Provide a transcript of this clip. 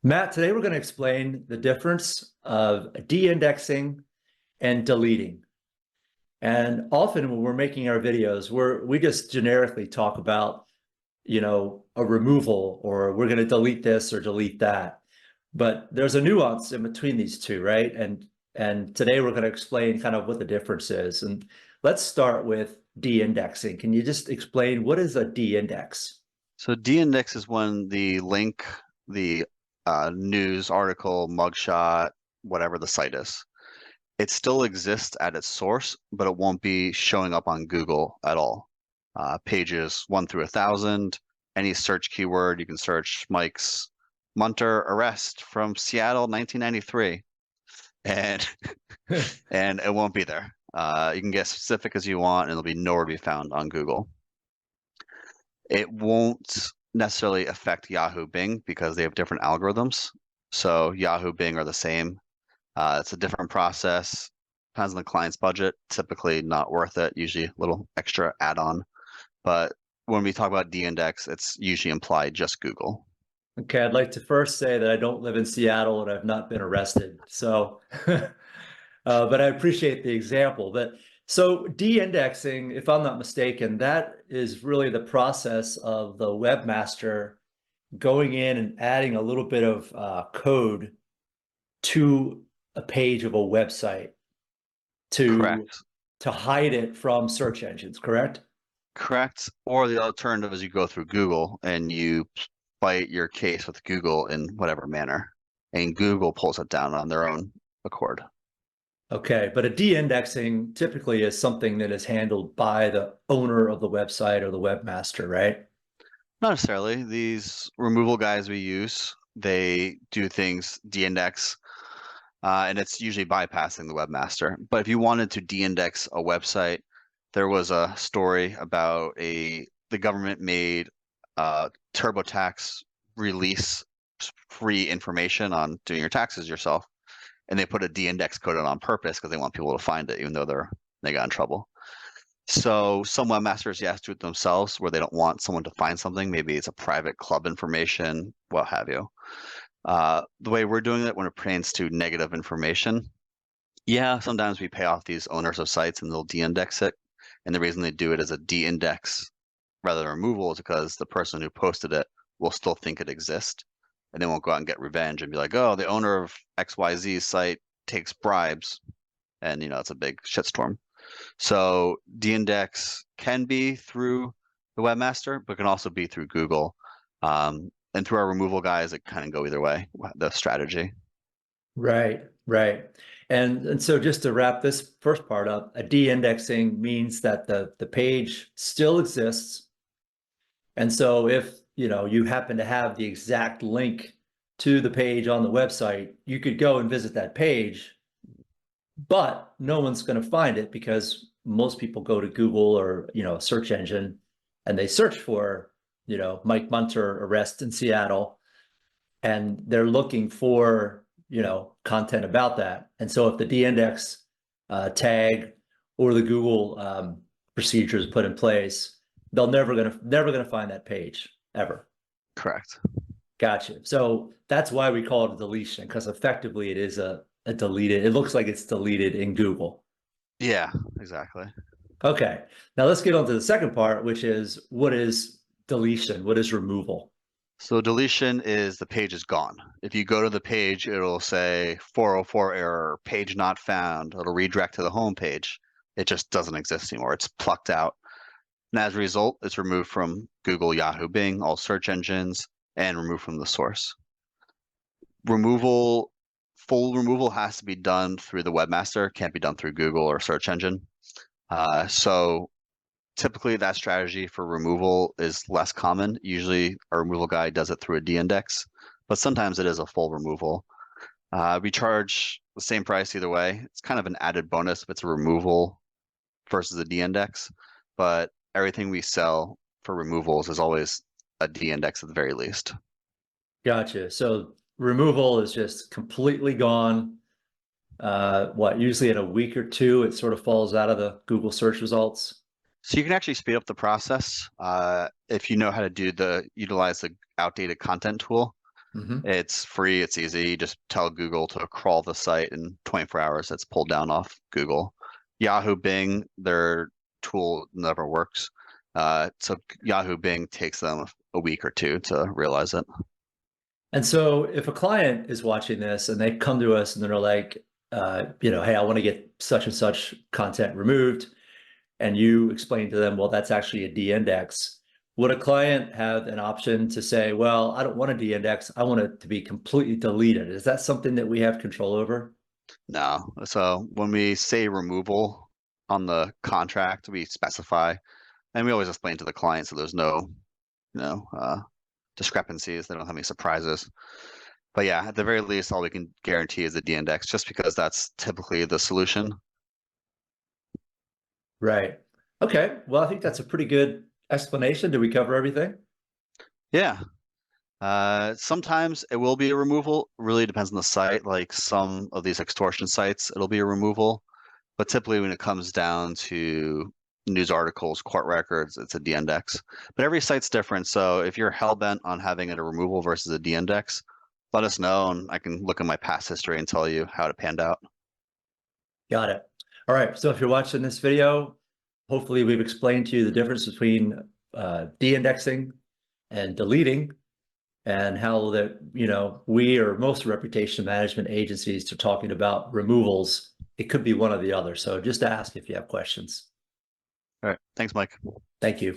Matt, today we're going to explain the difference of de-indexing and deleting. And often when we're making our videos, we just generically talk about, a removal, or we're going to delete this or delete that. But there's a nuance in between these two, right? And today we're going to explain kind of what the difference is. And let's start with de-indexing. Can you just explain what is a de-index? So de-index is when the link, the news article, mugshot, whatever the site is, it still exists at its source, but it won't be showing up on Google at all. Pages 1 through 1,000, any search keyword, you can search Mike's Munter arrest from Seattle, 1993, and and it won't be there. You can get as specific as you want, and it'll be nowhere to be found on Google. It won't necessarily affect Yahoo Bing because they have different algorithms. So Yahoo Bing are the same. It's a different process. Depends on the client's budget. Typically not worth it. Usually a little extra add-on. But when we talk about de-index, it's usually implied just Google. Okay, I'd like to first say that I don't live in Seattle and I've not been arrested. So, but I appreciate the example. But so de-indexing, if I'm not mistaken, that is really the process of the webmaster going in and adding a little bit of code to a page of a website Correct. to hide it from search engines, correct? Correct. Or the alternative is you go through Google and you fight your case with Google in whatever manner, and Google pulls it down on their own accord. Okay, but a de-indexing typically is something that is handled by the owner of the website or the webmaster, right? Not necessarily. These removal guys we use, they do things de-index, and it's usually bypassing the webmaster. But if you wanted to de-index a website, there was a story about the government made TurboTax release free information on doing your taxes yourself, and they put a de-index code on purpose because they want people to find it, even though they got in trouble. So some webmasters, yes, do it themselves where they don't want someone to find something. Maybe it's a private club information, what have you. The way we're doing it when it pertains to negative information, yeah, sometimes we pay off these owners of sites and they'll de-index it. And the reason they do it as a de-index rather than removal is because the person who posted it will still think it exists. And they won't go out and get revenge and be like, oh, the owner of XYZ site takes bribes. And, it's a big shitstorm. So de-index can be through the webmaster, but can also be through Google. And through our removal guys, it kind of go either way, the strategy. Right, right. And so just to wrap this first part up, a de-indexing means that the page still exists. And so if, you happen to have the exact link to the page on the website, you could go and visit that page, but no one's going to find it because most people go to Google or, a search engine and they search for, Mike Munter arrest in Seattle, and they're looking for, content about that. And so if the de-index tag or the Google procedure is put in place, they'll never gonna find that page ever. Correct. Gotcha. So that's why we call it a deletion, because effectively it is a deleted. It looks like it's deleted in Google. Yeah, exactly. Okay. Now let's get on to the second part, which is what is deletion? What is removal? So deletion is the page is gone. If you go to the page, it'll say 404 error, page not found. It'll redirect to the home page. It just doesn't exist anymore. It's plucked out. And as a result, it's removed from Google, Yahoo, Bing, all search engines, and removed from the source. Full removal has to be done through the webmaster, can't be done through Google or search engine. So typically that strategy for removal is less common. Usually our removal guy does it through a de-index, but sometimes it is a full removal. We charge the same price either way. It's kind of an added bonus if it's a removal versus a de-index, but everything we sell for removals is always a de-index at the very least. Gotcha. So removal is just completely gone. Usually in a week or two, it sort of falls out of the Google search results. So you can actually speed up the process if you know how to utilize the outdated content tool. Mhm. It's free, it's easy. You just tell Google to crawl the site in 24 hours. It's pulled down off Google. Yahoo, Bing, their tool never works. So Yahoo, Bing takes them a week or two to realize it. And so if a client is watching this and they come to us and they're like, hey, I want to get such and such content removed, and you explain to them, well, that's actually a D-index. Would a client have an option to say, well, I don't want a D-index, I want it to be completely deleted? Is that something that we have control over? No. So when we say removal on the contract, we specify, and we always explain to the client so there's no, discrepancies. They don't have any surprises. But yeah, at the very least, all we can guarantee is the D-index, just because that's typically the solution. Right. Okay. Well, I think that's a pretty good explanation. Did we cover everything? Yeah. Sometimes it will be a removal. Really depends on the site. Like some of these extortion sites, it'll be a removal. But typically when it comes down to news articles, court records, it's a D-index. But every site's different. So if you're hell-bent on having it a removal versus a D-index, let us know and I can look at my past history and tell you how it panned out. Got it. All right. So if you're watching this video, hopefully we've explained to you the difference between de-indexing and deleting, and how that, we or most reputation management agencies are talking about removals. It could be one or the other. So just ask if you have questions. All right. Thanks, Mike. Thank you.